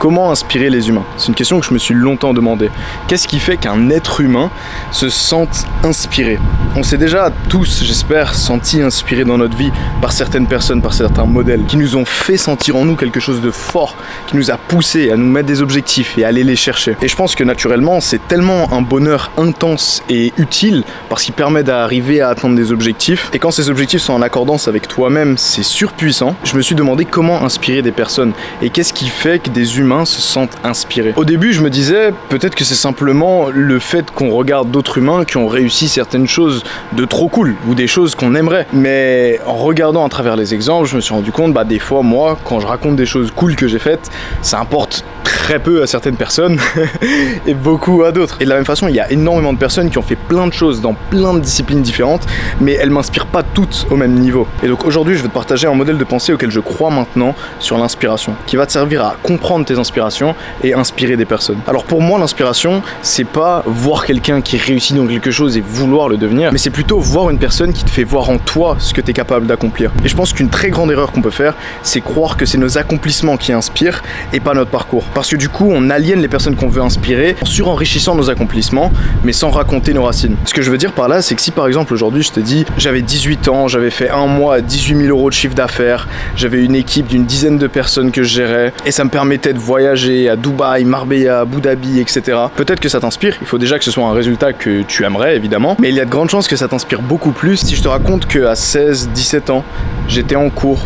Comment inspirer les humains? C'est une question que je me suis longtemps demandé. Qu'est-ce qui fait qu'un être humain se sente inspiré? On s'est déjà tous, j'espère, sentis inspirés dans notre vie par certaines personnes, par certains modèles, qui nous ont fait sentir en nous quelque chose de fort, qui nous a poussé à nous mettre des objectifs et à aller les chercher. Et je pense que naturellement, c'est tellement un bonheur intense et utile, parce qu'il permet d'arriver à atteindre des objectifs. Et quand ces objectifs sont en accordance avec toi-même, c'est surpuissant. Je me suis demandé comment inspirer des personnes et qu'est-ce qui fait que des humains se sentent inspirés. Au début, je me disais, peut-être que c'est simplement le fait qu'on regarde d'autres humains qui ont réussi certaines choses de trop cool ou des choses qu'on aimerait. Mais en regardant à travers les exemples, je me suis rendu compte, des fois, moi, quand je raconte des choses cool que j'ai faites, ça importe très peu à certaines personnes et beaucoup à d'autres. Et de la même façon, il y a énormément de personnes qui ont fait plein de choses dans plein de disciplines différentes, mais elles m'inspirent pas toutes au même niveau. Et donc aujourd'hui, je vais te partager un modèle de pensée auquel je crois maintenant sur l'inspiration, qui va te servir à comprendre tes inspirations et inspirer des personnes. Alors pour moi, l'inspiration, c'est pas voir quelqu'un qui réussit dans quelque chose et vouloir le devenir, mais c'est plutôt voir une personne qui te fait voir en toi ce que tu es capable d'accomplir. Et je pense qu'une très grande erreur qu'on peut faire, c'est croire que c'est nos accomplissements qui inspirent et pas notre parcours. Parce que du coup, on aliène les personnes qu'on veut inspirer en surenrichissant nos accomplissements, mais sans raconter nos racines. Ce que je veux dire par là, c'est que si par exemple aujourd'hui je te dis, j'avais 18 ans, j'avais fait un mois à 18 000 € de chiffre d'affaires, j'avais une équipe d'une dizaine de personnes que je gérais, et ça me permettait de voyager à Dubaï, Marbella, Abu Dhabi, etc. Peut-être que ça t'inspire, il faut déjà que ce soit un résultat que tu aimerais évidemment, mais il y a de grandes chances que ça t'inspire beaucoup plus si je te raconte qu'à 16-17 ans, j'étais en cours,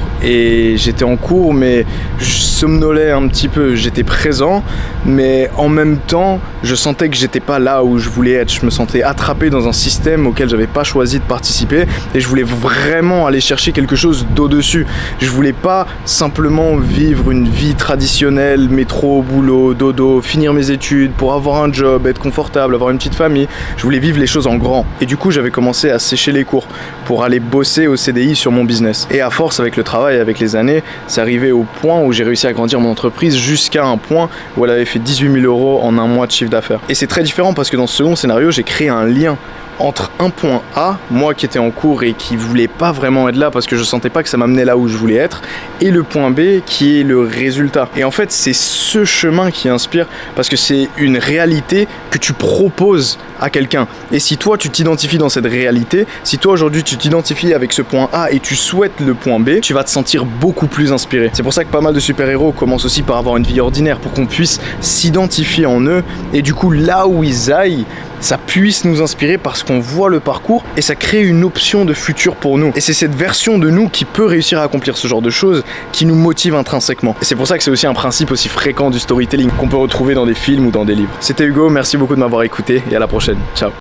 mais je somnolais un petit peu, j'étais présent, mais en même temps, je sentais que j'étais pas là où je voulais être. Je me sentais attrapé dans un système auquel j'avais pas choisi de participer et je voulais vraiment aller chercher quelque chose d'au-dessus. Je voulais pas simplement vivre une vie traditionnelle, métro, boulot, dodo, finir mes études pour avoir un job, être confortable, avoir une petite famille. Je voulais vivre les choses en grand. Et du coup, j'avais commencé à sécher les cours pour aller bosser au CDI sur mon business. Et à force, avec le travail, avec les années, c'est arrivé au point où j'ai réussi à grandir mon entreprise jusqu'à un point où elle avait fait 18 000 € en un mois de chiffre d'affaires. Et c'est très différent parce que dans ce second scénario, j'ai créé un lien entre un point A, moi qui étais en cours et qui voulais pas vraiment être là parce que je sentais pas que ça m'amenait là où je voulais être, et le point B qui est le résultat. Et en fait, c'est ce chemin qui inspire parce que c'est une réalité que tu proposes à quelqu'un. Et si toi tu t'identifies dans cette réalité, si toi aujourd'hui tu t'identifies avec ce point A et tu souhaites le point B, tu vas te sentir beaucoup plus inspiré. C'est pour ça que pas mal de super-héros commencent aussi par avoir une vie ordinaire pour qu'on puisse s'identifier en eux et du coup là où ils aillent, ça puisse nous inspirer parce qu'on voit le parcours et ça crée une option de futur pour nous. Et c'est cette version de nous qui peut réussir à accomplir ce genre de choses qui nous motive intrinsèquement. Et c'est pour ça que c'est aussi un principe aussi fréquent du storytelling qu'on peut retrouver dans des films ou dans des livres. C'était Hugo, merci beaucoup de m'avoir écouté et à la prochaine. Ciao.